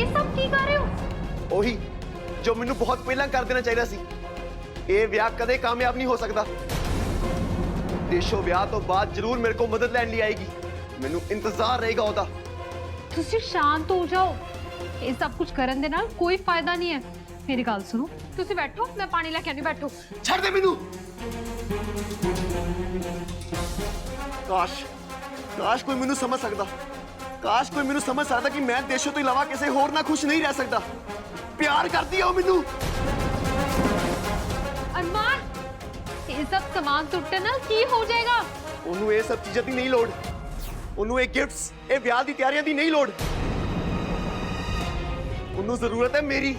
ये सब की कर रहे हो? ਉਹੀ ਜੋ ਮੈਨੂੰ ਬਹੁਤ ਪਹਿਲਾਂ ਕਰ ਦੇਣਾ ਚਾਹੀਦਾ ਸੀ। ਇਹ ਵਿਆਹ ਕਦੇ ਕਾਮਯਾਬ ਨਹੀਂ ਹੋ ਸਕਦਾ। ਦੇਸ਼ੋ ਵਿਆਹ ਤੋਂ ਬਾਅਦ ਜ਼ਰੂਰ ਮੇਰੇ ਕੋਲ ਮਦਦ ਲੈਣ ਲਈ ਆਏਗੀ। ਮੈਨੂੰ ਇੰਤਜ਼ਾਰ ਰਹੇਗਾ ਉਹਦਾ। ਤੁਸੀਂ ਸ਼ਾਂਤ ਹੋ ਜਾਓ। ਇਹ ਸਭ ਕੁਝ ਕਰਨ ਦੇ ਨਾਲ ਕੋਈ ਫਾਇਦਾ ਨਹੀਂ ਹੈ। ਮੇਰੀ ਗੱਲ ਸੁਣੋ, ਤੁਸੀਂ ਬੈਠੋ, ਮੈਂ ਪਾਣੀ ਲੈ ਕੇ ਆਣੀ। ਬੈਠੋ। ਛੱਡ ਦੇ ਮੈਨੂੰ। ਕਾਸ਼ ਕੋਈ ਮੈਨੂੰ ਸਮਝ ਸਕਦਾ। ਕਾਸ਼ ਕੋਈ ਮੈਨੂੰ ਸਮਝ ਸਕਦਾ ਕਿ ਮੈਂ ਦੇਸ਼ੋ ਤੋਂ ਇਲਾਵਾ ਕਿਸੇ ਹੋਰ ਨਾਲ ਖੁਸ਼ ਨਹੀਂ ਰਹਿ ਸਕਦਾ। ਪਿਆਰ ਕਰਦੀ ਆ ਉਹ ਮੈਨੂੰ। ਅਰਮਾਨ, ਇਹ ਸਭ ਸਮਾਨ ਟੁੱਟਣ ਨਾਲ ਕੀ ਹੋ ਜਾਏਗਾ? ਉਹਨੂੰ ਇਹ ਸਭ ਚੀਜ਼ਾਂ ਦੀ ਨਹੀਂ ਲੋੜ। ਉਹਨੂੰ ਇਹ ਗਿਫਟਸ, ਇਹ ਵਿਆਹ ਦੀ ਤਿਆਰੀਆਂ ਦੀ ਨਹੀਂ ਲੋੜ। ਉਹਨੂੰ ਜ਼ਰੂਰਤ ਹੈ ਮੇਰੀ,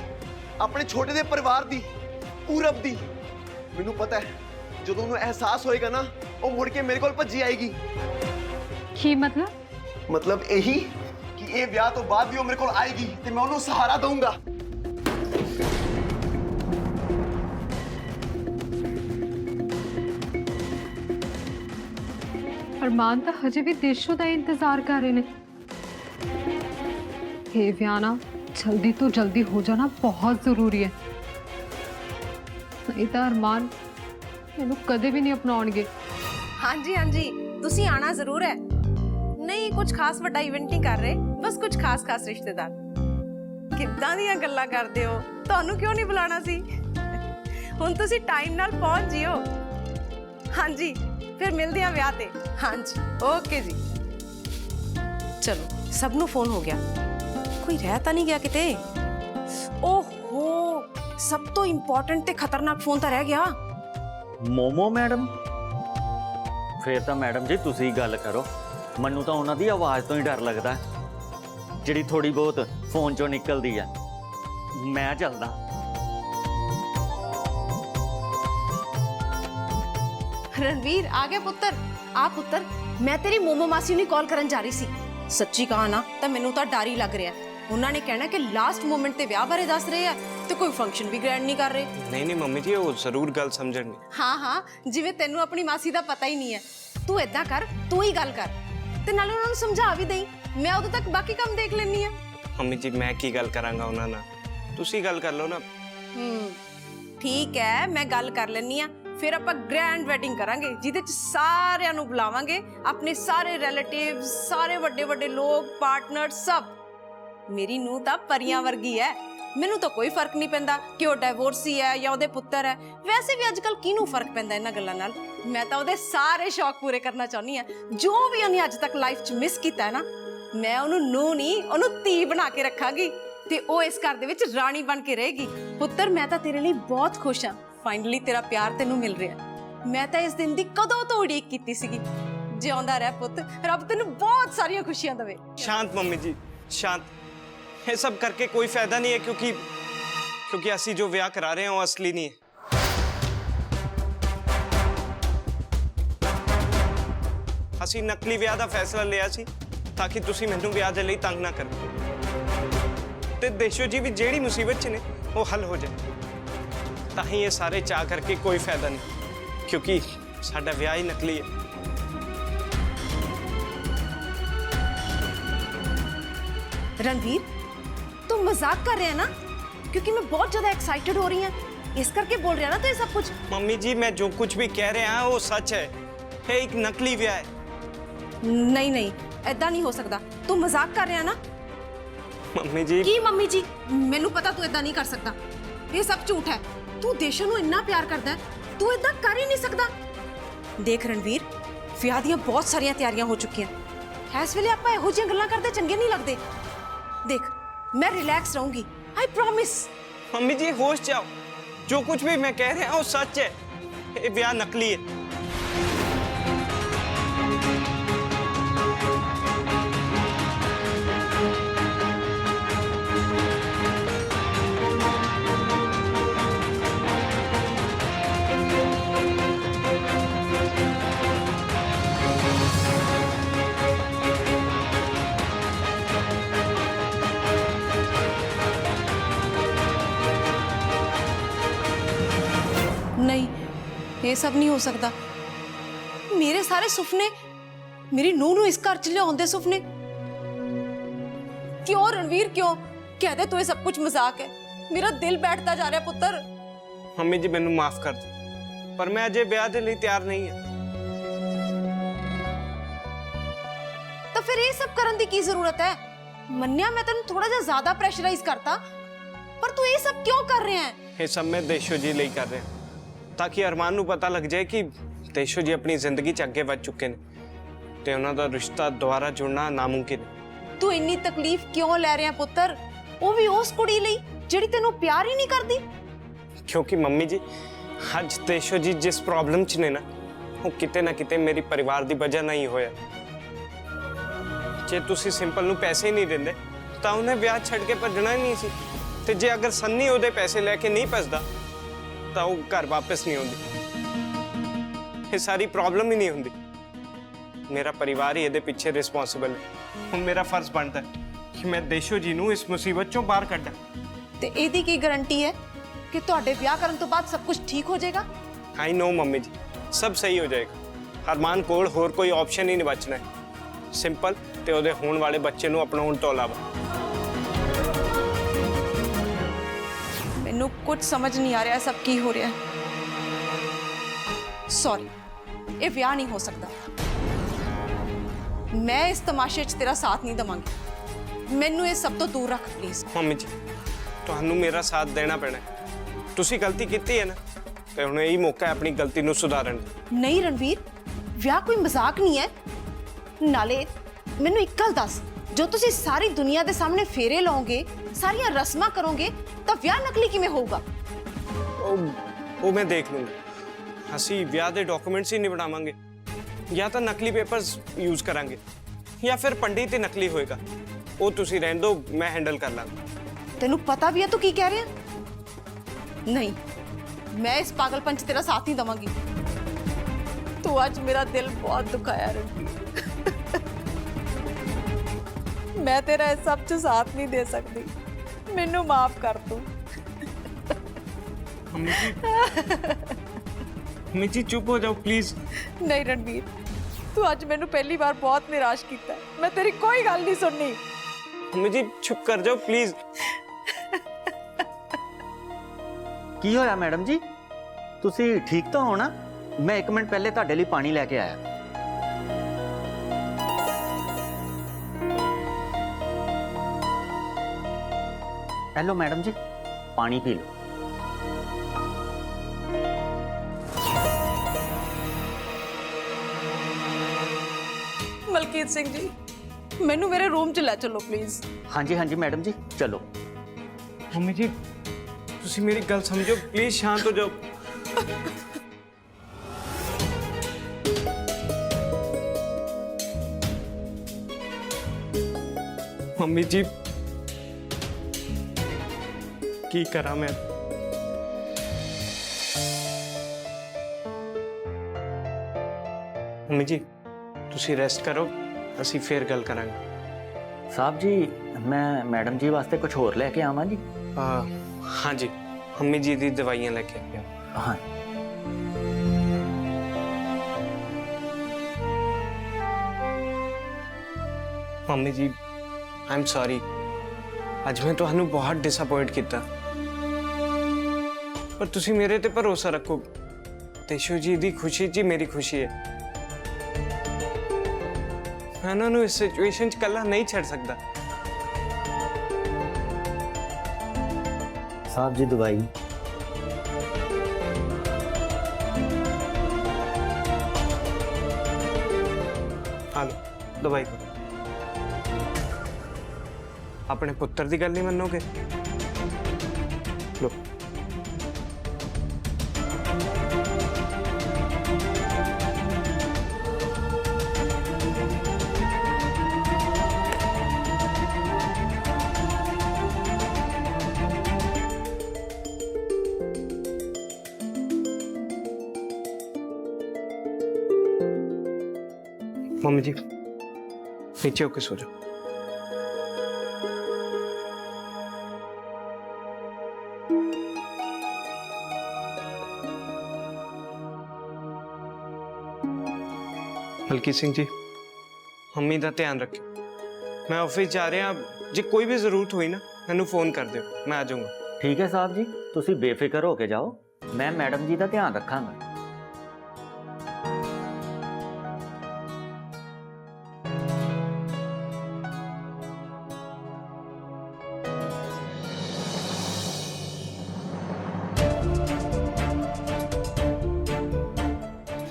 ਆਪਣੇ ਛੋਟੇ ਜਿਹੇ ਪਰਿਵਾਰ ਦੀ, ਪੂਰਬ ਦੀ। ਮੈਨੂੰ ਪਤਾ ਹੈ ਜਦੋਂ ਉਹਨੂੰ ਅਹਿਸਾਸ ਹੋਏਗਾ ਨਾ, ਉਹ ਮੁੜ ਕੇ ਮੇਰੇ ਕੋਲ ਭੱਜੀ ਆਏਗੀ। ਕੀ ਮਤਲਬ? मतलब यही कि ये ब्याह तो बाद भी वो मेरे को आएगी तो मैं उन्हें सहारा दूंगा। अरमान तो हजे भी देशों का इंतजार कर रहे हैं। ये विआह ना जल्दी तो जल्दी हो जाना बहुत जरूरी है, नहीं तो अरमान इन्हू कदे भी नहीं अपनाउणगे। हाँ जी तुसी आना जरूर है। नहीं कुछ खास ਵੱਡਾ ਇਵੈਂਟ ਨਹੀਂ ਕਰ ਰਹੇ, ਬਸ ਕੁਝ ਖਾਸ ਰਿਸ਼ਤੇਦਾਰ। ਕਿੱਦਾਂ ਦੀਆਂ ਗੱਲਾਂ ਕਰਦੇ ਹੋ? ਤੁਹਾਨੂੰ ਕਿਉਂ ਨਹੀਂ ਬੁਲਾਣਾ ਸੀ? ਹੁਣ ਤੁਸੀਂ ਟਾਈਮ ਨਾਲ ਪਹੁੰਚ ਜਿਓ। ਹਾਂਜੀ ਫਿਰ ਮਿਲਦੇ ਹਾਂ ਵਿਆਹ ਤੇ। ਹਾਂਜੀ ਓਕੇ ਜੀ। ਚਲੋ ਸਭ ਨੂੰ ਫੋਨ ਹੋ ਗਿਆ, ਕੋਈ ਰਹਿ ਤਾਂ ਨਹੀਂ ਗਿਆ ਕਿਤੇ? ਓਹੋ ਸਭ ਤੋਂ ਇੰਪੋਰਟੈਂਟ ਤੇ ਖਤਰਨਾਕ ਫੋਨ ਤਾਂ ਰਹਿ ਗਿਆ। ਮੋਮੋ ਮੈਡਮ? ਫੇਰ ਤਾਂ ਮੈਡਮ ਜੀ ਤੁਸੀਂ ਗੱਲ ਕਰੋ। ਮੈਨੂੰ ਤਾਂ ਉਹਨਾਂ ਦੀ ਆਵਾਜ਼ ਤੋਂ ਹੀ ਡਰ ਲੱਗਦਾ, ਜਿਹੜੀ ਥੋੜੀ ਬਹੁਤ ਫੋਨ ਚੋਂ ਨਿਕਲਦੀ ਹੈ। ਮੈਂ ਚੱਲਦਾ। रणवीर आ गया पुत्र। आ पुत्र, मैं तेरी मोमो मासी ਨੂੰ ਕਾਲ ਕਰਨ ਜਾ ਰਹੀ ਸੀ। ਸੱਚੀ ਕਹਾਂ ਨਾ ਤਾਂ ਮੈਨੂੰ ਤਾਂ ਡਰ ਹੀ ਲੱਗ ਰਿਹਾ। ਉਹਨਾਂ ਨੇ ਕਹਿਣਾ ਕਿ ਲਾਸਟ ਮੂਮੈਂਟ ਤੇ ਵਿਆਹ ਬਾਰੇ ਦੱਸ ਰਹੇ ਆ ਤੇ ਕੋਈ ਫੰਕਸ਼ਨ ਵੀ ਗ੍ਰੈਂਡ ਨਹੀਂ ਕਰ ਰਹੇ। नहीं मम्मी जी वो जरूर गल समझणगे। ਹਾਂ ਜਿਵੇਂ ਤੈਨੂੰ ਆਪਣੀ ਮਾਸੀ ਦਾ ਪਤਾ ਹੀ ਨਹੀਂ ਹੈ। ਤੂੰ ਏਦਾਂ ਕਰ, ਤੂੰ ਹੀ ਗੱਲ ਕਰ ਤੇ ਨਾਲੇ ਉਹਨਾਂ ਨੂੰ ਸਮਝਾ ਵੀ ਦੇਈ। ਮੈਂ ਉਦੋਂ ਤੱਕ ਬਾਕੀ ਕੰਮ ਦੇਖ ਲੈਣੀ ਆ। मम्मी जी मैं की गल करांगा ਉਹਨਾਂ ਨਾਲ, ਤੁਸੀਂ ਗੱਲ ਕਰ ਲਓ ਨਾ। ਠੀਕ ਹੈ ਮੈਂ ਗੱਲ ਕਰ ਲੈਣੀ ਆ। ਫਿਰ ਆਪਾਂ ਗ੍ਰੈਂਡ ਵੈਡਿੰਗ ਕਰਾਂਗੇ ਜਿਹਦੇ ਚ ਸਾਰਿਆਂ ਨੂੰ ਬੁਲਾਵਾਂਗੇ, ਆਪਣੇ ਸਾਰੇ ਰਿਲੇਟਿਵਸ, ਸਾਰੇ ਵੱਡੇ ਵੱਡੇ ਲੋਕ, ਪਾਰਟਨਰ ਸਭ। ਮੇਰੀ ਨੂੰਹ ਤਾਂ ਪਰੀਆਂ ਵਰਗੀ ਹੈ। ਮੈਨੂੰ ਤਾਂ ਕੋਈ ਫਰਕ ਨਹੀਂ ਪੈਂਦਾ ਕਿ ਉਹ ਡਾਈਵੋਰਸੀ ਹੈ ਜਾਂ ਉਹਦੇ ਪੁੱਤਰ ਹੈ। ਵੈਸੇ ਵੀ ਅੱਜ ਕੱਲ ਕਿਹਨੂੰ ਫਰਕ ਪੈਂਦਾ ਇਹਨਾਂ ਗੱਲਾਂ ਨਾਲ? ਮੈਂ ਤਾਂ ਉਹਦੇ ਸਾਰੇ ਸ਼ੌਕ ਪੂਰੇ ਕਰਨਾ ਚਾਹੁੰਦੀ ਆ। ਜੋ ਵੀ ਉਹਨੇ ਅੱਜ ਤੱਕ ਲਾਈਫ 'ਚ ਮਿਸ ਕੀਤਾ ਹੈ ਨਾ, ਮੈਂ ਉਹਨੂੰ ਨੂੰਹ ਨਹੀਂ ਉਹਨੂੰ ਧੀ ਬਣਾ ਕੇ ਰੱਖਾਂਗੀ ਤੇ ਉਹ ਇਸ ਘਰ ਦੇ ਵਿੱਚ ਰਾਣੀ ਬਣ ਕੇ ਰਹੇਗੀ। ਪੁੱਤਰ ਮੈਂ ਤਾਂ ਤੇਰੇ ਲਈ ਬਹੁਤ ਖੁਸ਼ ਹਾਂ। ਫਾਈਨਲੀ ਤੇਰਾ ਪਿਆਰ ਤੈਨੂੰ ਮਿਲ ਰਿਹਾ। ਮੈਂ ਤਾਂ ਇਸ ਦਿਨ ਦੀ ਕਦੋਂ ਤੋਂ ਉਡੀਕ ਕੀਤੀ ਸੀਗੀ। ਜਿਉਂਦਾ ਰਹਿ ਪੁੱਤ, ਰੱਬ ਤੈਨੂੰ ਬਹੁਤ ਸਾਰੀਆਂ ਖੁਸ਼ੀਆਂ ਦੇਵੇ। शांत मम्मी जी शांत। ये सब करके कोई फायदा नहीं है क्योंकि असी जो ब्याह करा रहे हैं वो असली नहीं है। ਅਸੀਂ ਨਕਲੀ ਵਿਆਹ ਦਾ ਫੈਸਲਾ ਲਿਆ ਸੀ ਤਾਂ ਕਿ ਤੁਸੀਂ ਮੈਨੂੰ ਵਿਆਹ ਦੇ ਲਈ ਤੰਗ ਨਾ ਕਰੋ ਤੇ ਦੇਸ਼ੋ ਜੀ ਵੀ ਜਿਹੜੀ ਮੁਸੀਬਤ 'ਚ ਨੇ ਉਹ ਹੱਲ ਹੋ ਜਾਏ। ਤਾਂ ਹੀ ਇਹ ਸਾਰੇ ਚਾਹ ਕਰਕੇ ਕੋਈ ਫਾਇਦਾ ਨਹੀਂ ਕਿਉਂਕਿ ਸਾਡਾ ਵਿਆਹ ਹੀ ਨਕਲੀ ਹੈ। रणवीर तू मजाक कर रहे हैं ना? क्योंकि मैं बहुत ज्यादा एक्साइटेड हो रही हूँ इस करके बोल रहा ना तो ये सब कुछ। मम्मी जी मैं जो कुछ भी कह रहे हैं वो सच है। ये एक नकली ब्याह है। नहीं नहीं ऐदा नहीं हो सकता। तू मजाक कर रहा है ना? मम्मी जी की मम्मी जी मैनू पता तू ऐदा नहीं कर सकता। ये सब झूठ है। तू देशों नू इन्ना प्यार करता है, तू ऐदा कर ही नहीं सकता। देख रणवीर विआह दियां बहुत सारियां तैयारियां हो चुकी हैं। इस वेले आपां इहो जिहियां गल्लां करदे चंगे नहीं लगदे। देख मैं रिलैक्स रहूंगी, आई प्रॉमिस। मम्मी जी होश जाओ। जो कुछ भी मैं कह रहा हूँ वो सच है। ये ब्याह नकली है। नहीं ये सब नहीं हो सकता। मेरे सारे सुपने मेरी नूह नू इस घर च लियाउण दे सुपने। क्यों रणवीर क्यों? कह दे तो ये सब कुछ मजाक है। मेरा दिल बैठता जा रहा है पुत्र। ਮੰਮੀ ਜੀ ਮੈਨੂੰ ਮਾਫ ਕਰ ਦਿਓ ਪਰ ਮੈਂ ਅਜੇ ਵਿਆਹ ਦੇ ਲਈ ਤਿਆਰ ਨਹੀਂ ਹਾਂ। तो फिर ये सब करने की जरूरत है? मन्या मैं तेन थोड़ा जा ज्यादा प्रेशराइज करता, पर तू ये सब क्यों कर रहे हैं? ਇਹ ਸਭ ਮੈਂ ਦੇਸ਼ੋ ਜੀ ਲਈ ਕਰ ਰਿਹਾ ਤਾਂ ਕਿ ਅਰਮਾਨ ਨੂੰ ਪਤਾ ਲੱਗ ਜਾਏ ਕਿ ਦੇਸ਼ੋ ਜੀ ਆਪਣੀ ਜ਼ਿੰਦਗੀ 'ਚ ਅੱਗੇ ਵੱਧ ਚੁੱਕੇ ਨੇ ਤੇ ਉਹਨਾਂ ਦਾ ਰਿਸ਼ਤਾ ਦੁਬਾਰਾ ਜੁੜਨਾ ਨਾਮੁਮਕਿਨ ਹੈ। तू इन्नी तकलीफ क्यों ले रहे हैं पुत्र? वो भी उस कुड़ी लई ਜਿਹੜੀ ਤੈਨੂੰ ਪਿਆਰ ਹੀ ਨਹੀਂ ਕਰਦੀ। ਕਿਉਂਕਿ ਮੰਮੀ ਜੀ ਅੱਜ ਦੇਸ਼ੋ ਜੀ ਜਿਸ ਪ੍ਰੋਬਲਮ 'ਚ ਨੇ ਨਾ ਉਹ ਕਿਤੇ ਨਾ ਕਿਤੇ ਮੇਰੀ ਪਰਿਵਾਰ ਦੀ ਵਜ੍ਹਾ ਨਾਲ ਹੀ ਹੋਇਆ। ਜੇ ਤੁਸੀਂ ਸਿੰਪਲ ਨੂੰ ਪੈਸੇ ਨਹੀਂ ਦਿੰਦੇ ਤਾਂ ਉਹਨੇ ਵਿਆਹ ਛੱਡ ਕੇ ਭੱਜਣਾ ਹੀ ਨਹੀਂ ਸੀ ਤੇ ਜੇ ਅਗਰ ਸੰਨੀ ਉਹਦੇ ਪੈਸੇ ਲੈ ਕੇ ਨਹੀਂ ਭੱਜਦਾ ਤਾਂ ਉਹ ਘਰ ਵਾਪਸ ਨਹੀਂ ਆਉਂਦੀ। ਇਹ ਸਾਰੀ ਪ੍ਰੋਬਲਮ ਹੀ ਨਹੀਂ ਹੁੰਦੀ। ਮੇਰਾ ਪਰਿਵਾਰ ਹੀ ਇਹਦੇ ਪਿੱਛੇ ਰਿਸਪੌਂਸਿਬਲ ਹੈ। ਹੁਣ ਮੇਰਾ ਫਰਜ਼ ਬਣਦਾ ਹੈ ਕਿ ਮੈਂ ਦੇਸ਼ੋ ਜੀ ਨੂੰ ਇਸ ਮੁਸੀਬਤ ਚੋਂ ਬਾਹਰ ਕੱਢਾਂ। ਤੇ ਇਹਦੀ ਕੀ ਗਾਰੰਟੀ ਹੈ ਕਿ ਤੁਹਾਡੇ ਵਿਆਹ ਕਰਨ ਤੋਂ ਬਾਅਦ ਸਭ ਕੁਝ ਠੀਕ ਹੋ ਜਾਏਗਾ? आई नो मम्मी जी सब सही हो जाएगा। अरमान कोल होर कोई ऑप्शन ही नहीं बचना है। सिंपल ते ओदे होने वाले बच्चे ਨੂੰ अपनाउण ਤੋਂ ਇਲਾਵਾ। ਮੈਨੂੰ ਕੁਝ ਸਮਝ ਨਹੀਂ ਆ ਰਿਹਾ ਸਭ ਕੀ ਹੋ ਰਿਹਾ ਹੈ। ਸੌਰੀ, ਇਹ ਵਿਆਹ ਨਹੀਂ ਹੋ ਸਕਦਾ। ਮੈਂ ਇਸ ਤਮਾਸ਼ੇ 'ਚ ਤੇਰਾ ਸਾਥ ਨਹੀਂ ਦਵਾਂਗੀ। ਮੈਨੂੰ ਇਹ ਸਭ ਤੋਂ ਦੂਰ ਰੱਖ ਪਲੀਜ਼। ਮੰਮੀ ਜੀ ਤੁਹਾਨੂੰ ਮੇਰਾ ਸਾਥ ਦੇਣਾ ਪੈਣਾ ਹੈ। ਤੁਸੀਂ ਗਲਤੀ ਕੀਤੀ ਹੈ ਨਾ ਤੇ ਹੁਣ ਇਹੀ ਮੌਕਾ ਹੈ ਆਪਣੀ ਗਲਤੀ ਨੂੰ ਸੁਧਾਰਨ ਦਾ। ਨਹੀਂ ਰਣਵੀਰ, ਵਿਆਹ ਕੋਈ ਮਜ਼ਾਕ ਨਹੀਂ ਹੈ। ਨਾਲੇ ਮੈਨੂੰ ਇੱਕ ਗੱਲ ਦੱਸ, ਜੋ ਤੁਸੀਂ ਸਾਰੀ ਦੁਨੀਆ ਦੇ ਸਾਹਮਣੇ ਫੇਰੇ ਲਾਓਗੇ, ਸਾਰੀਆਂ ਰਸਮਾਂ ਕਰੋਗੇ, ਤਾਂ ਵਿਆਹ ਨਕਲੀ ਕਿਵੇਂ ਹੋਊਗਾ? ਉਹ ਮੈਂ ਦੇਖ ਲੂੰਗਾ। ਅਸੀਂ ਵਿਆਹ ਦੇ ਡਾਕੂਮੈਂਟਸ ਹੀ ਨਹੀਂ ਬਣਾਵਾਂਗੇ ਜਾਂ ਤਾਂ ਨਕਲੀ ਪੇਪਰਸ ਯੂਜ਼ ਕਰਾਂਗੇ ਜਾਂ ਫਿਰ ਪੰਡਿਤ ਹੀ ਨਕਲੀ ਹੋਏਗਾ। ਉਹ ਤੁਸੀਂ ਰਹਿਣ ਦਿਓ, ਮੈਂ ਹੈਂਡਲ ਕਰ ਲਾਂਗਾ। ਤੈਨੂੰ ਪਤਾ ਵੀ ਹੈ ਤੂੰ ਕੀ ਕਹਿ ਰਿਹਾ? ਨਹੀਂ, मैं इस पागलपन च तेरा साथ नहीं दवांगी। तू आज मेरा दिल बहुत दुखाया रणवीर। मैं तेरा इस सब च साथ नहीं दे सकती। मैनू माफ कर तू। मम्मी जी चुप हो जाओ प्लीज। नहीं रणवीर, तू आज मैनू पहली बार बहुत निराश किया। मैं तेरी कोई गल नहीं सुननी। मम्मी जी चुप कर जाओ प्लीज। ਕੀ ਹੋਇਆ ਮੈਡਮ ਜੀ? ਤੁਸੀਂ ਠੀਕ ਤਾਂ ਹੋ ਨਾ? ਮੈਂ 1 ਮਿੰਟ ਪਹਿਲੇ ਤੁਹਾਡੇ ਲਈ ਪਾਣੀ ਲੈ ਕੇ ਆਇਆ। ਹੈਲੋ ਮੈਡਮ ਜੀ, ਪਾਣੀ ਪੀ ਲਓ। ਮਲਕੀਤ ਸਿੰਘ ਜੀ, ਮੈਨੂੰ ਮੇਰੇ ਰੂਮ ਚ ਲੈ ਚਲੋ ਪਲੀਜ਼। ਹਾਂਜੀ ਹਾਂਜੀ ਮੈਡਮ ਜੀ, ਚਲੋ। मम्मी जी ਤੁਸੀਂ ਮੇਰੀ ਗੱਲ ਸਮਝੋ ਪਲੀਜ਼, ਸ਼ਾਂਤ ਹੋ ਜਾਓ। ਮੰਮੀ ਜੀ ਕੀ ਕਰਾਂ ਮੈਂ? ਮੰਮੀ ਜੀ ਤੁਸੀਂ ਰੈਸਟ ਕਰੋ, ਅਸੀਂ ਫੇਰ ਗੱਲ ਕਰਾਂਗੇ। ਸਾਹਿਬ ਜੀ, ਮੈਂ ਮੈਡਮ ਜੀ ਵਾਸਤੇ ਕੁਝ ਹੋਰ ਲੈ ਕੇ ਆਵਾਂ ਜੀ? हाँ जी, मम्मी जी दी दवाइयां लेके आया। हाँ। Mummy ji I am sorry, अज मैं तुहानू बहुत डिसअपॉइंट किया, पर तुसी मेरे ते भरोसा रखो। देशो जी दी खुशी जी मेरी खुशी है। मैं उन्होंने इस सिचुएशन च कल्ला नहीं छड़ सकता। साहब जी दवाई। हाँ लो दवाई को। अपने पुत्र की गल नहीं मनोगे? लो। मम्मी जी नीचे होके सो जाओ। मलकीत सिंह जी मम्मी का ध्यान रखियो। मैं ऑफिस जा रहा, जो कोई भी जरूरत हुई ना ਮੈਨੂੰ ਫੋਨ ਕਰ ਦਿਓ, ਮੈਂ ਆ ਜਾਊਂਗਾ। ਠੀਕ ਹੈ ਸਾਹਿਬ ਜੀ, ਤੁਸੀਂ ਬੇਫਿਕਰ ਹੋ ਕੇ ਜਾਓ, ਮੈਂ ਮੈਡਮ ਜੀ ਦਾ ਧਿਆਨ ਰੱਖਾਂਗਾ।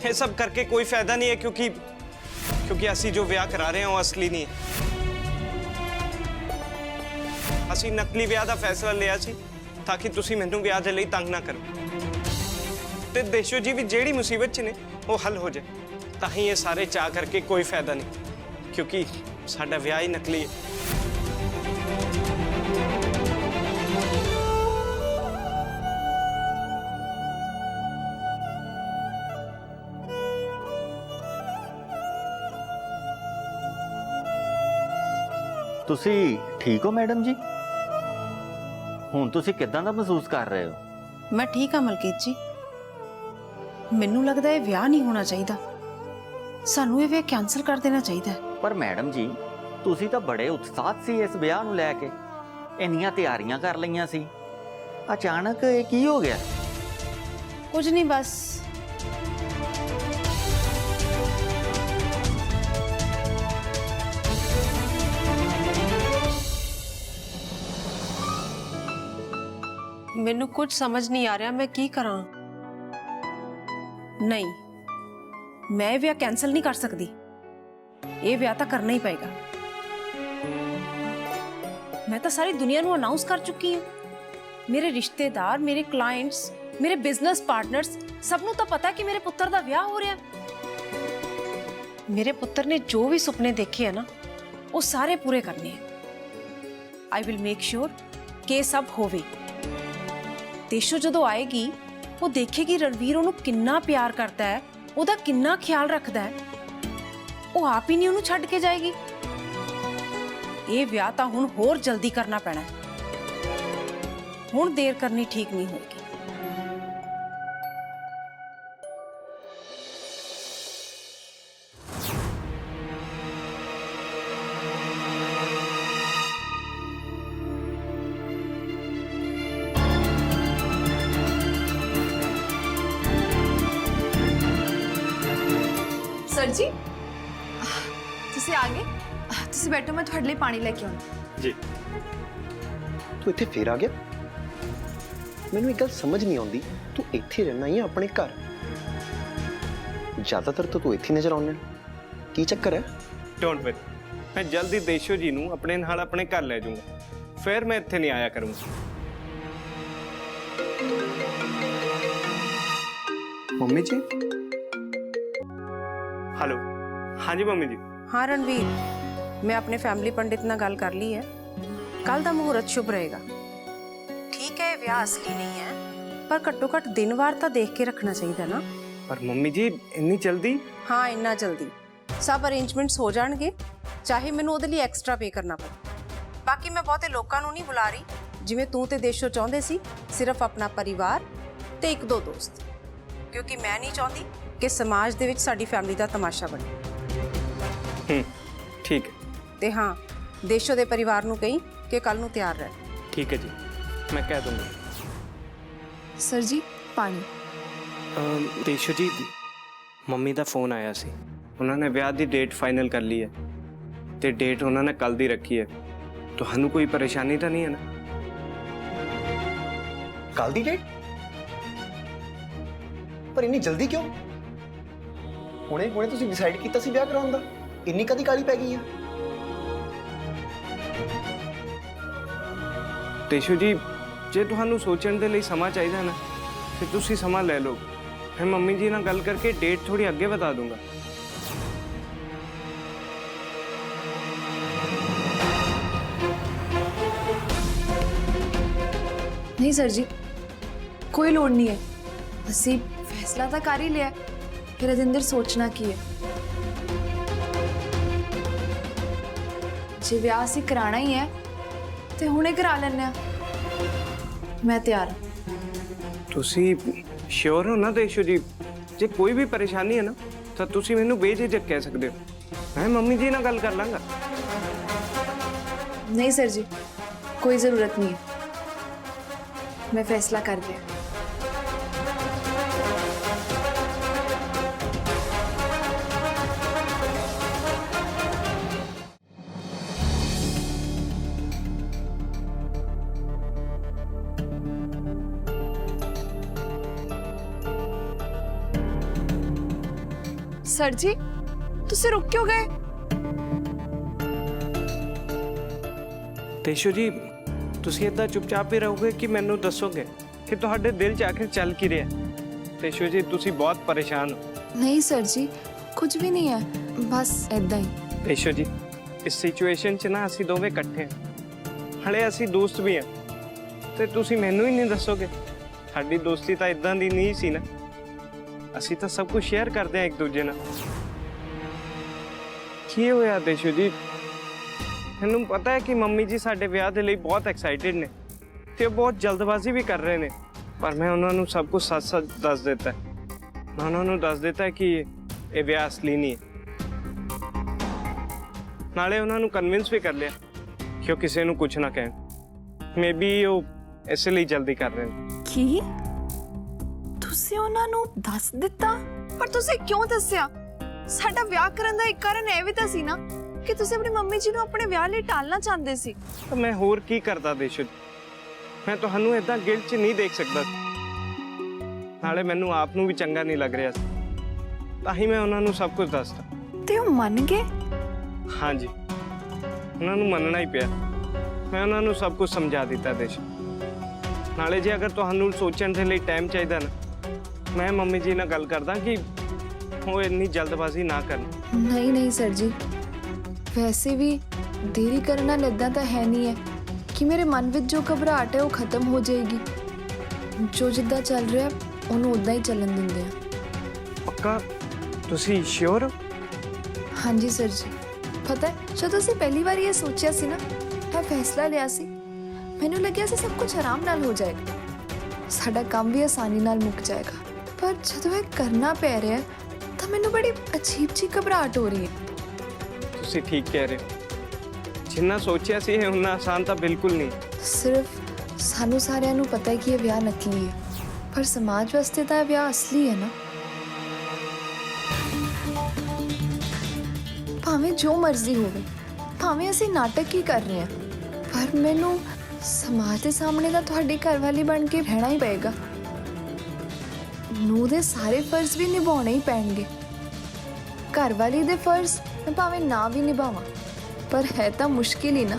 ये सब करके कोई फायदा नहीं है, क्योंकि ਅਸੀਂ ਜੋ ਵਿਆਹ ਕਰਾ ਰਹੇ ਹਾਂ ਉਹ ਅਸਲੀ ਨਹੀਂ ਹੈ। ਅਸੀਂ ਨਕਲੀ ਵਿਆਹ ਦਾ ਫੈਸਲਾ ਲਿਆ ਸੀ ਤਾਂ ਕਿ ਤੁਸੀਂ ਮੈਨੂੰ ਵਿਆਹ ਦੇ ਲਈ ਤੰਗ ਨਾ ਕਰੋ ਤੇ ਦੇਸ਼ੋ ਜੀ ਵੀ ਜਿਹੜੀ ਮੁਸੀਬਤ 'ਚ ਨੇ ਉਹ ਹੱਲ ਹੋ ਜਾਏ। ਤਾਂ ਹੀ ਇਹ ਸਾਰੇ ਚਾਹ ਕਰਕੇ ਕੋਈ ਫਾਇਦਾ ਨਹੀਂ, ਕਿਉਂਕਿ ਸਾਡਾ ਵਿਆਹ ਹੀ ਨਕਲੀ ਹੈ। ਤੁਸੀਂ ਠੀਕ ਹੋ ਮੈਡਮ ਜੀ? ਹੁਣ ਤੁਸੀਂ ਕਿੱਦਾਂ ਦਾ ਮਹਿਸੂਸ ਕਰ ਰਹੇ ਹੋ? ਮੈਂ ਠੀਕ ਹਾਂ ਮਲਕੀਤ ਜੀ। ਮੈਨੂੰ ਲੱਗਦਾ ਇਹ ਵਿਆਹ ਨਹੀਂ ਹੋਣਾ ਚਾਹੀਦਾ, ਸਾਨੂੰ ਇਹ ਵਿਆਹ ਕੈਂਸਲ ਕਰ ਦੇਣਾ ਚਾਹੀਦਾ ਹੈ। ਪਰ ਮੈਡਮ ਜੀ, ਤੁਸੀਂ ਤਾਂ ਬੜੇ ਉਤਸ਼ਾਹਤ ਸੀ ਇਸ ਵਿਆਹ ਨੂੰ ਲੈ ਕੇ, ਇੰਨੀਆਂ ਤਿਆਰੀਆਂ ਕਰ ਲਈਆਂ ਸੀ, ਅਚਾਨਕ ਇਹ ਕੀ ਹੋ ਗਿਆ? ਕੁਝ ਨਹੀਂ, ਬਸ ਮੈਨੂੰ ਕੁਝ ਸਮਝ ਨਹੀਂ ਆ ਰਿਹਾ ਮੈਂ ਕੀ ਕਰਾਂ। ਨਹੀਂ, ਮੈਂ ਇਹ ਵਿਆਹ ਕੈਂਸਲ ਨਹੀਂ ਕਰ ਸਕਦੀ, ਇਹ ਵਿਆਹ ਤਾਂ ਕਰਨਾ ਹੀ ਪਏਗਾ। ਮੈਂ ਤਾਂ ਸਾਰੀ ਦੁਨੀਆ ਨੂੰ ਅਨਾਉਂਸ ਕਰ ਚੁੱਕੀ ਹਾਂ। ਮੇਰੇ ਰਿਸ਼ਤੇਦਾਰ, ਮੇਰੇ ਕਲਾਇੰਟਸ, ਮੇਰੇ ਬਿਜ਼ਨਸ ਪਾਰਟਨਰਸ, ਸਭ ਨੂੰ ਤਾਂ ਪਤਾ ਕਿ ਮੇਰੇ ਪੁੱਤਰ ਦਾ ਵਿਆਹ ਹੋ ਰਿਹਾ। ਮੇਰੇ ਪੁੱਤਰ ਨੇ ਜੋ ਵੀ ਸੁਪਨੇ ਦੇਖੇ ਆ ਨਾ, ਉਹ ਸਾਰੇ ਪੂਰੇ ਕਰਨੇ ਆ। ਆਈ ਵਿਲ ਮੇਕ ਸ਼ੋਰ ਕਿ ਇਹ ਸਭ ਹੋਵੇ। ਦੇਸ਼ੋ ਜਦੋਂ ਆਏਗੀ ਉਹ ਦੇਖੇਗੀ ਰਣਵੀਰ ਉਹਨੂੰ ਕਿੰਨਾ ਪਿਆਰ ਕਰਦਾ ਹੈ, ਉਹਦਾ ਕਿੰਨਾ ਖਿਆਲ ਰੱਖਦਾ ਹੈ। ਉਹ ਆਪ ਹੀ ਨਹੀਂ ਉਹਨੂੰ ਛੱਡ ਕੇ ਜਾਏਗੀ। ਇਹ ਵਿਆਹ ਤਾਂ ਹੁਣ ਹੋਰ ਜਲਦੀ ਕਰਨਾ ਪੈਣਾ ਹੈ। ਹੁਣ ਦੇਰ ਕਰਨੀ ਠੀਕ ਨਹੀਂ ਹੋਏਗੀ। सर जी ਤੁਸੀਂ ਆ ਗਏ? ਤੁਸੀਂ ਬੈਠੋ, ਮੈਂ ਤੁਹਾਡੇ ਲਈ ਪਾਣੀ ਲੈ ਕੇ ਆਉਂਦੀ। ਜੀ ਤੂੰ ਇੱਥੇ ਫੇਰ ਆ ਗਿਆ? ਮੈਨੂੰ ਇੱਕ ਗੱਲ ਸਮਝ ਨਹੀਂ ਆਉਂਦੀ, ਤੂੰ ਇੱਥੇ ਰਹਿਣਾ ਹੀ ਆਪਣੇ ਘਰ? ਜ਼ਿਆਦਾਤਰ ਤਾਂ ਤੂੰ ਇੱਥੇ ਨਜ਼ਰ ਆਉਂਦਾ, ਕੀ ਚੱਕਰ ਹੈ? ਡੋਂਟ ਵਰੀ, ਮੈਂ ਜਲਦੀ ਦੇਸ਼ੋ ਜੀ ਨੂੰ ਆਪਣੇ ਨਾਲ ਆਪਣੇ ਘਰ ਲੈ ਜਾਊਂਗਾ, ਫਿਰ ਮੈਂ ਇੱਥੇ ਨਹੀਂ ਆਇਆ ਕਰੂੰਗਾ। ਮੰਮੀ ਜੀ? हेलो, हाँ जी मम्मी जी। हाँ रणवीर, मैं अपने फैमिली पंडित ਨਾਲ ਗੱਲ ਕਰ ਲਈ ਹੈ। ਕੱਲ ਦਾ ਮੁਹੂਰਤ ਸ਼ੁਭ ਰਹੇਗਾ। ਠੀਕ ਹੈ, ਵਿਆਹ ਅਸਲੀ ਨਹੀਂ ਹੈ, ਪਰ ਘੱਟੋ ਘੱਟ ਦਿਨ ਵਾਰ ਤਾਂ ਦੇਖ ਕੇ ਰੱਖਣਾ ਚਾਹੀਦਾ ਨਾ। पर मम्मी जी इतनी जल्दी? ਹਾਂ, ਇੰਨਾ ਜਲਦੀ ਸਭ ਅਰੇਂਜਮੈਂਟਸ ਹੋ ਜਾਣਗੇ, ਚਾਹੇ ਮੈਨੂੰ ਉਹਦੇ ਲਈ ਐਕਸਟਰਾ ਪੇ ਕਰਨਾ ਪਵੇ। ਬਾਕੀ ਮੈਂ ਬਹੁਤੇ ਲੋਕਾਂ ਨੂੰ ਨਹੀਂ ਬੁਲਾ ਰਹੀ, ਜਿਵੇਂ ਤੂੰ ਤੇ ਦੇਸ਼ੋ ਚਾਹੁੰਦੇ ਸੀ, ਸਿਰਫ ਆਪਣਾ ਪਰਿਵਾਰ ਤੇ ਇੱਕ ਦੋ ਦੋਸਤ, ਕਿਉਂਕਿ ਮੈਂ ਨਹੀਂ ਚਾਹੁੰਦੀ ਕਿ ਸਮਾਜ ਦੇ ਵਿੱਚ ਸਾਡੀ ਫੈਮਿਲੀ ਦਾ ਤਮਾਸ਼ਾ ਬਣੇ। ठीक है। ਤੇ ਹਾਂ, ਦੇਸ਼ੋ ਦੇ ਪਰਿਵਾਰ ਨੂੰ ਕਹੀਂ ਕਿ ਕੱਲ ਨੂੰ ਤਿਆਰ ਰਹਿ। ठीक है जी, मैं कह दूंगा। सर जी पानी। ਦੇਸ਼ੋ ਜੀ, ਮੰਮੀ ਦਾ ਫੋਨ ਆਇਆ ਸੀ, ਉਹਨਾਂ ਨੇ ਵਿਆਹ ਦੀ ਡੇਟ ਫਾਈਨਲ ਕਰ ਲਈ ਹੈ ਤੇ ਡੇਟ ਉਹਨਾਂ ਨੇ ਕੱਲ ਦੀ ਰੱਖੀ ਹੈ। ਤੁਹਾਨੂੰ ਕੋਈ ਪਰੇਸ਼ਾਨੀ ਤਾਂ ਨਹੀਂ ਹੈ ਨਾ? ਕੱਲ ਦੀ ਡੇਟ? ਪਰ ਇੰਨੀ ਜਲਦੀ ਕਿਉਂ? ਹੁਣੇ ਤੁਸੀਂ ਡਿਸਾਈਡ ਕੀਤਾ ਸੀ ਵਿਆਹ ਕਰਾਉਣ ਦਾ, ਇੰਨੀ ਕਦੀ ਕਾਲੀ ਪੈ ਗਈ ਹੈ? ਦੇਸ਼ੋ ਜੀ, ਜੇ ਤੁਹਾਨੂੰ ਸੋਚਣ ਦੇ ਲਈ ਸਮਾਂ ਚਾਹੀਦਾ ਨਾ, ਤੇ ਤੁਸੀਂ ਸਮਾਂ ਲੈ ਲਓ। ਮੈਂ ਮੰਮੀ ਜੀ ਨਾਲ ਗੱਲ ਕਰਕੇ ਡੇਟ ਥੋੜੀ ਅੱਗੇ ਬਤਾ ਦੂੰਗਾ। नहीं सर जी, कोई लोड़ नहीं है। ਅਸੀਂ ਫੈਸਲਾ ਤਾਂ ਕਰ ਹੀ ਲਿਆ, ਫਿਰ ਇਹਦੇ ਅੰਦਰ ਸੋਚਣਾ ਕੀ ਹੈ। ਜੇ ਵਿਆਹ ਅਸੀਂ ਕਰਾਣਾ ਹੀ ਹੈ ਤੇ ਹੁਣੇ ਕਰਾ ਲੈਣੇ ਆ। ਮੈਂ ਤਿਆਰ ਹਾਂ। ਤੁਸੀਂ ਸ਼ੋਰ ਹੋ ਨਾ ਦੇਸ਼ੋ ਜੀ? ਜੇ ਕੋਈ ਵੀ ਪਰੇਸ਼ਾਨੀ ਹੈ ਨਾ, ਤਾਂ ਤੁਸੀਂ ਮੈਨੂੰ ਬੇਝਿਜਕ ਕਹਿ ਸਕਦੇ ਹੋ। ਮੈਂ ਮੰਮੀ ਜੀ ਨਾਲ ਗੱਲ ਕਰ ਲਾਂਗਾ। नहीं सर जी, कोई ज़रूरत नहीं है, मैं फैसला कर लिया। सर जी, तुसी रुक क्यों गए? ਤੇਸ਼ੋ ਜੀ ਤੁਸੀਂ ਇਦਾਂ ਚੁੱਪਚਾਪ ਹੀ ਰਹੋਗੇ ਕਿ ਮੈਨੂੰ ਦੱਸੋਗੇ ਕਿ ਤੁਹਾਡੇ ਦਿਲ 'ਚ ਆਖਿਰ ਚੱਲ ਕੀ ਰਿਹਾ? ਤੇਸ਼ੋ ਜੀ ਤੁਸੀਂ ਬਹੁਤ ਪਰੇਸ਼ਾਨ ਹੋ। नहीं सर जी, कुछ भी नहीं है, बस ऐदा ही। ਤੇਸ਼ੋ ਜੀ ਇਸ ਸਿਚੁਏਸ਼ਨ 'ਚ ਨਾ ਅਸੀਂ ਦੋਵੇਂ ਇਕੱਠੇ ਹਾਂ, ਹਲੇ ਅਸੀਂ ਦੋਸਤ ਵੀ ਹਾਂ ਤੇ ਤੁਸੀਂ ਮੈਨੂੰ ਹੀ ਨਹੀਂ ਦੱਸੋਗੇ? ਸਾਡੀ ਦੋਸਤੀ ਤਾਂ ਇਦਾਂ ਦੀ ਨਹੀਂ ਸੀ ਨਾ, ਅਸੀਂ ਤਾਂ ਸਭ ਕੁਝ ਸ਼ੇਅਰ ਕਰਦੇ ਹਾਂ ਇੱਕ ਦੂਜੇ ਨਾਲ। ਕੀ ਹੋਇਆ ਤੇਸ਼ੋ ਜੀ? ਮੈਨੂੰ ਪਤਾ ਹੈ ਕਿ ਮੰਮੀ ਜੀ ਸਾਡੇ ਵਿਆਹ ਦੇ ਲਈ ਬਹੁਤ ਐਕਸਾਈਟਿਡ ਨੇ ਤੇ ਉਹ ਬਹੁਤ ਜਲਦਬਾਜ਼ੀ ਵੀ ਕਰ ਰਹੇ ਨੇ, ਪਰ ਮੈਂ ਉਹਨਾਂ ਨੂੰ ਸਭ ਕੁਝ ਸੱਚ-ਸੱਚ ਦੱਸ ਦਿੱਤਾ ਹੈ। ਮੈਂ ਉਹਨਾਂ ਨੂੰ ਦੱਸ ਦਿੱਤਾ ਕਿ ਇਹ ਵਿਆਹ ਅਸਲੀ ਨਹੀਂ ਹੈ। ਨਾਲੇ ਉਹਨਾਂ ਨੂੰ ਕਨਵਿੰਸ ਵੀ ਕਰ ਲਿਆ ਕਿ ਉਹ ਕਿਸੇ ਨੂੰ ਕੁਝ ਨਾ ਕਹਿਣ। ਮੇਬੀ ਉਹ ਇਸ ਲਈ ਜਲਦੀ ਕਰ ਰਹੇ ਨੇ। ਕੀ ਤੁਸੀਂ ਉਹਨਾਂ ਨੂੰ ਦੱਸ ਦਿੱਤਾ? ਪਰ ਤੁਸੀਂ ਕਿਉਂ ਦੱਸਿਆ? ਸਾਡਾ ਵਿਆਹ ਕਰਨ ਦਾ ਇੱਕ ਕਾਰਨ ਇਹ ਵੀ ਤਾਂ ਸੀ ਨਾ ਕਿ ਤੁਸੀਂ ਆਪਣੀ ਮੰਮੀ ਜੀ ਨੂੰ ਆਪਣੇ ਵਿਆਹ ਲਈ ਟਾਲਣਾ ਚਾਹੁੰਦੇ ਸੀ। ਤਾਂ ਮੈਂ ਹੋਰ ਕੀ ਕਰਦਾ ਦੇਸ਼ੋ? ਮੈਂ ਤੁਹਾਨੂੰ ਇਦਾਂ ਗਿਲਟ 'ਚ ਨਹੀਂ ਦੇਖ ਸਕਦਾ। ਨਾਲੇ ਮੈਨੂੰ ਆਪ ਨੂੰ ਵੀ ਚੰਗਾ ਨਹੀਂ ਲੱਗ ਰਿਹਾ ਸੀ, ਤਾਂ ਹੀ ਮੈਂ ਉਹਨਾਂ ਨੂੰ ਸਭ ਕੁਝ ਦੱਸਤਾ। ਤੇ ਉਹ ਮੰਨ ਗਏ? ਹਾਂਜੀ, ਉਹਨਾਂ ਨੂੰ ਮੰਨਣਾ ਹੀ ਪਿਆ। ਮੈਂ ਉਹਨਾਂ ਨੂੰ ਸਭ ਕੁਝ ਸਮਝਾ ਦਿੱਤਾ ਦੇਸ਼ੋ। ਨਾਲੇ ਜੇ ਅਗਰ ਤੁਹਾਨੂੰ ਸੋਚਣ ਦੇ ਲਈ ਟਾਈਮ ਚਾਹੀਦਾ ਨਾ, ਮੈਂ ਮੰਮੀ ਜੀ ਨਾਲ ਗੱਲ ਕਰਦਾ ਕਿ ਉਹ ਇੰਨੀ ਜਲਦਬਾਜ਼ੀ ਨਾ ਕਰਨ। ਨਹੀਂ ਨਹੀਂ ਸਰ ਜੀ, ਵੈਸੇ ਵੀ ਦੇਰੀ ਕਰਨ ਨਾਲ ਇਦਾਂ ਤਾਂ ਹੈ ਨਹੀਂ ਹੈ ਕਿ ਮੇਰੇ ਮਨ ਵਿੱਚ ਜੋ ਘਬਰਾਹਟ ਹੈ ਉਹ ਖਤਮ ਹੋ ਜਾਏਗੀ। ਜੋ ਜਿੱਦਾਂ ਚੱਲ ਰਿਹਾ ਉਹਨੂੰ ਉਦਾਂ ਹੀ ਚੱਲਣ ਦਿੰਦੇ ਆ। ਪੱਕਾ? ਤੁਸੀਂ ਸ਼ੋਰ ਹੋ? ਹਾਂਜੀ ਸਰ ਜੀ, ਪਤਾ ਹੈ ਜਦੋਂ ਅਸੀਂ ਪਹਿਲੀ ਵਾਰ ਇਹ ਸੋਚਿਆ ਸੀ ਨਾ, ਇਹ ਫੈਸਲਾ ਲਿਆ ਸੀ, ਮੈਨੂੰ ਲੱਗਿਆ ਸੀ ਸਭ ਕੁਝ ਆਰਾਮ ਨਾਲ ਹੋ ਜਾਏਗਾ, ਸਾਡਾ ਕੰਮ ਵੀ ਆਸਾਨੀ ਨਾਲ ਮੁੱਕ ਜਾਏਗਾ। ਪਰ ਜਦੋਂ ਇਹ ਕਰਨਾ ਪੈ ਰਿਹਾ ਤਾਂ ਮੈਨੂੰ ਬੜੀ ਅਜੀਬ ਜਿਹੀ ਘਬਰਾਹਟ ਹੋ ਰਹੀ ਹੈ। ਤੁਸੀਂ ਠੀਕ ਕਹਿ ਰਹੇ ਹੋ। ਜਿੰਨਾ ਸੋਚਿਆ ਸੀ ਇਹ ਉਨਾ ਆਸਾਨ ਤਾਂ ਬਿਲਕੁਲ ਨਹੀਂ। ਸਿਰਫ ਸਾਨੂੰ ਸਾਰਿਆਂ ਨੂੰ ਪਤਾ ਹੈ ਕਿ ਇਹ ਵਿਆਹ ਨਕਲੀ ਹੈ, ਪਰ ਸਮਾਜ ਵਾਸਤੇ ਤਾਂ ਇਹ ਵਿਆਹ ਅਸਲੀ ਹੈ ਨਾ। ਭਾਵੇਂ ਜੋ ਮਰਜ਼ੀ ਹੋਵੇ, ਭਾਵੇਂ ਅਸੀਂ ਨਾਟਕ ਹੀ ਕਰ ਰਹੇ ਹਾਂ, ਪਰ ਮੈਨੂੰ ਸਮਾਜ ਦੇ ਸਾਹਮਣੇ ਤਾਂ ਤੁਹਾਡੀ ਘਰਵਾਲੀ ਬਣ ਕੇ ਰਹਿਣਾ ਹੀ ਪਏਗਾ। ਨੂੰਹ ਦੇ ਸਾਰੇ ਫਰਜ਼ ਵੀ ਨਿਭਾਉਣੇ ਹੀ ਪੈਣਗੇ। ਘਰਵਾਲੀ ਦੇ ਫਰਜ਼ ਮੈਂ ਭਾਵੇਂ ਨਾ ਵੀ ਨਿਭਾਵਾਂ, ਪਰ ਹੈ ਤਾਂ ਮੁਸ਼ਕਿਲ ਹੀ ਨਾ।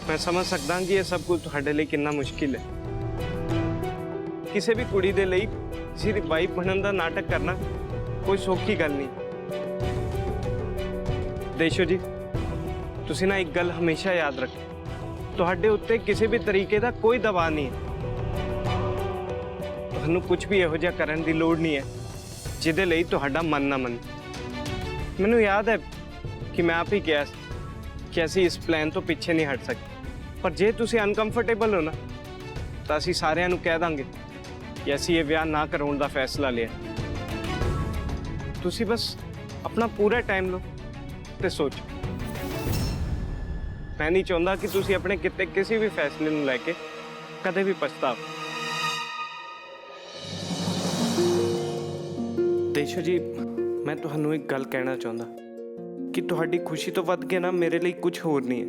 ਮੈਂ ਸਮਝ ਸਕਦਾ ਕਿ ਇਹ ਸਭ ਕੁਝ ਤੁਹਾਡੇ ਲਈ ਕਿੰਨਾ ਮੁਸ਼ਕਿਲ ਹੈ। ਕਿਸੇ ਵੀ ਕੁੜੀ ਦੇ ਲਈ ਕਿਸੇ ਦੀ ਵਾਈਫ ਬਣਨ ਦਾ ਨਾਟਕ ਕਰਨਾ ਕੋਈ ਸੌਖੀ ਗੱਲ ਨਹੀਂ। ਦੇਸ਼ੋ ਜੀ ਤੁਸੀਂ ਨਾ ਇੱਕ ਗੱਲ ਹਮੇਸ਼ਾ ਯਾਦ ਰੱਖੋ, ਤੁਹਾਡੇ ਉੱਤੇ ਕਿਸੇ ਵੀ ਤਰੀਕੇ ਦਾ ਕੋਈ ਦਬਾਅ ਨਹੀਂ ਹੈ। ਤੁਹਾਨੂੰ ਕੁਝ ਵੀ ਇਹੋ ਜਿਹਾ ਕਰਨ ਦੀ ਲੋੜ ਨਹੀਂ ਹੈ ਜਿਹਦੇ ਲਈ ਤੁਹਾਡਾ ਮਨ ਨਾ ਮੰਨੇ। ਮੈਨੂੰ ਯਾਦ ਹੈ ਕਿ ਮੈਂ ਆਪ ਹੀ ਕਿਹਾ ਸੀ ਕਿ ਅਸੀਂ ਇਸ ਪਲਾਨ ਤੋਂ ਪਿੱਛੇ ਨਹੀਂ ਹਟ ਸਕਦੇ, ਪਰ ਜੇ ਤੁਸੀਂ ਅਨਕੰਫਰਟੇਬਲ ਹੋ ਨਾ ਤਾਂ ਅਸੀਂ ਸਾਰਿਆਂ ਨੂੰ ਕਹਿ ਦਾਂਗੇ ਕਿ ਅਸੀਂ ਇਹ ਵਿਆਹ ਨਾ ਕਰਾਉਣ ਦਾ ਫੈਸਲਾ ਲਿਆ। ਤੁਸੀਂ ਬਸ ਆਪਣਾ ਪੂਰਾ ਟਾਈਮ ਲਓ ਤੇ ਸੋਚੋ। ਮੈਂ ਨਹੀਂ ਚਾਹੁੰਦਾ ਕਿ ਤੁਸੀਂ ਆਪਣੇ ਕਿਤੇ ਕਿਸੇ ਵੀ ਫੈਸਲੇ ਨੂੰ ਲੈ ਕੇ ਕਦੇ ਵੀ ਪਛਤਾਓ। ਦੇਸ਼ੋ ਜੀ ਮੈਂ ਤੁਹਾਨੂੰ ਇੱਕ ਗੱਲ ਕਹਿਣਾ ਚਾਹੁੰਦਾ ਕਿ ਤੁਹਾਡੀ ਖੁਸ਼ੀ ਤੋਂ ਵੱਧ ਕੇ ਨਾ ਮੇਰੇ ਲਈ ਕੁਝ ਹੋਰ ਨਹੀਂ ਹੈ।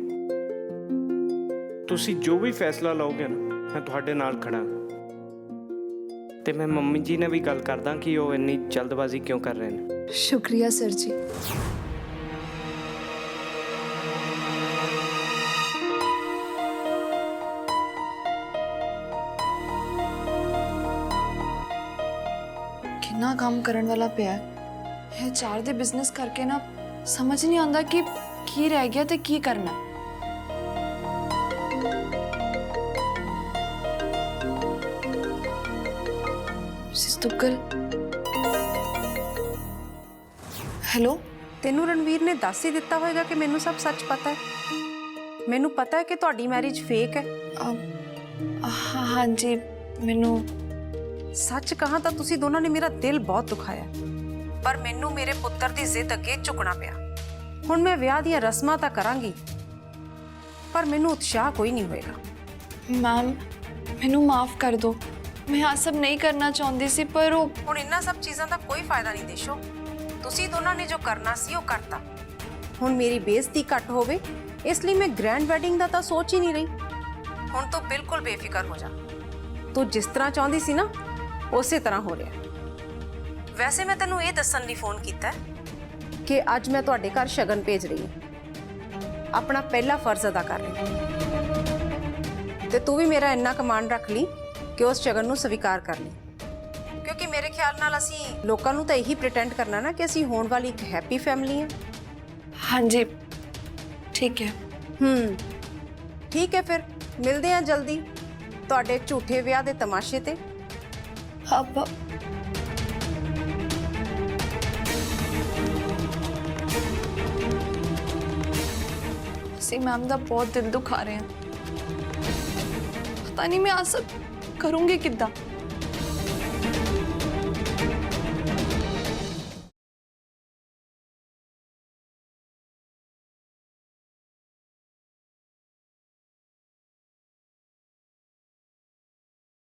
ਤੁਸੀਂ ਜੋ ਵੀ ਫੈਸਲਾ ਲਓਗੇ ਨਾ, ਮੈਂ ਤੁਹਾਡੇ ਨਾਲ ਖੜਾ ਹਾਂ। ਤੇ ਮੈਂ ਮੰਮੀ ਜੀ ਨਾਲ ਵੀ ਗੱਲ ਕਰਦਾ ਕਿ ਉਹ ਇੰਨੀ ਜਲਦਬਾਜ਼ੀ ਕਿਉਂ ਕਰ ਰਹੇ ਨੇ। शुक्रिया सर जी। कितना काम करने वाला पिया है चार दे बिजनेस करके ना समझ नहीं आता कि की रह गया ते की करना। सिस्तुकल हेलो। ਤੈਨੂੰ ਰਣਵੀਰ ਨੇ ਦੱਸ ਹੀ ਦਿੱਤਾ ਹੋਵੇਗਾ ਕਿ ਮੈਨੂੰ ਸਭ ਸੱਚ ਪਤਾ ਹੈ। ਮੈਨੂੰ ਪਤਾ ਹੈ ਕਿ ਤੁਹਾਡੀ ਮੈਰਿਜ ਫੇਕ ਹੈ। हाँ जी मैनू ਸੱਚ ਕਹਾਂ ਤਾਂ ਤੁਸੀਂ ਦੋਨਾਂ ਨੇ ਮੇਰਾ ਦਿਲ ਬਹੁਤ ਦੁਖਾਇਆ, ਪਰ ਮੈਨੂੰ ਮੇਰੇ ਪੁੱਤਰ ਦੀ ਜ਼ਿੱਦ ਅੱਗੇ ਝੁਕਣਾ ਪਿਆ। ਹੁਣ ਮੈਂ ਵਿਆਹ ਦੀਆਂ ਰਸਮਾਂ ਤਾਂ ਕਰਾਂਗੀ, ਪਰ ਮੈਨੂੰ ਉਤਸ਼ਾਹ ਕੋਈ ਨਹੀਂ ਹੋਏਗਾ। मैम मैनू माफ़ कर दो, मैं आ सब नहीं करना चाहती सी, पर वो ਹੁਣ ਇਹਨਾਂ ਸਭ ਚੀਜ਼ਾਂ ਦਾ ਕੋਈ ਫਾਇਦਾ ਨਹੀਂ ਦੇਸ਼ੋ। ਤੁਸੀਂ ਦੋਨਾਂ ਨੇ ਜੋ ਕਰਨਾ ਸੀ ਉਹ ਕਰਤਾ। ਹੁਣ ਮੇਰੀ ਬੇਇੱਜ਼ਤੀ ਘੱਟ ਹੋਵੇ ਇਸ ਲਈ ਮੈਂ ਗ੍ਰੈਂਡ ਵੈਡਿੰਗ ਦਾ ਤਾਂ ਸੋਚ ਹੀ ਨਹੀਂ ਰਹੀ। ਹੁਣ ਤੋਂ ਬਿਲਕੁਲ ਬੇਫਿਕਰ ਹੋ ਜਾ। ਤੂੰ ਜਿਸ ਤਰ੍ਹਾਂ ਚਾਹੁੰਦੀ ਸੀ ਨਾ ਉਸੇ ਤਰ੍ਹਾਂ ਹੋ ਰਿਹਾ। ਵੈਸੇ ਮੈਂ ਤੈਨੂੰ ਇਹ ਦੱਸਣ ਲਈ ਫੋਨ ਕੀਤਾ ਕਿ ਅੱਜ ਮੈਂ ਤੁਹਾਡੇ ਘਰ ਸ਼ਗਨ ਭੇਜ ਰਹੀ ਹਾਂ। ਆਪਣਾ ਪਹਿਲਾ ਫਰਜ਼ ਅਦਾ ਕਰ ਰਹੀ ਹਾਂ ਤੇ ਤੂੰ ਵੀ ਮੇਰਾ ਇੰਨਾ ਕਮਾਂਡ ਰੱਖ ਲਈ ਕਿ ਉਸ ਸ਼ਗਨ ਨੂੰ ਸਵੀਕਾਰ ਕਰ ਲਈ, ਕਿਉਂਕਿ ਮੇਰੇ ਖਿਆਲ ਨਾਲ ਅਸੀਂ ਲੋਕਾਂ ਨੂੰ ਤਾਂ ਇਹੀ ਪ੍ਰੀਟੈਂਡ ਕਰਨਾ ਨਾ ਕਿ ਅਸੀਂ ਹੋਣ ਵਾਲੀ ਇੱਕ ਹੈਪੀ ਫੈਮਿਲੀ ਹਾਂ। हाँ जी ठीक है। ਠੀਕ ਹੈ, ਫਿਰ ਮਿਲਦੇ ਹਾਂ ਜਲਦੀ ਤੁਹਾਡੇ ਝੂਠੇ ਵਿਆਹ ਦੇ ਤਮਾਸ਼ੇ ਤੇ। अब मैम का बहुत दिल दुखा रहे हैं, पता नहीं मैं आ सब करूंगी किद्दां।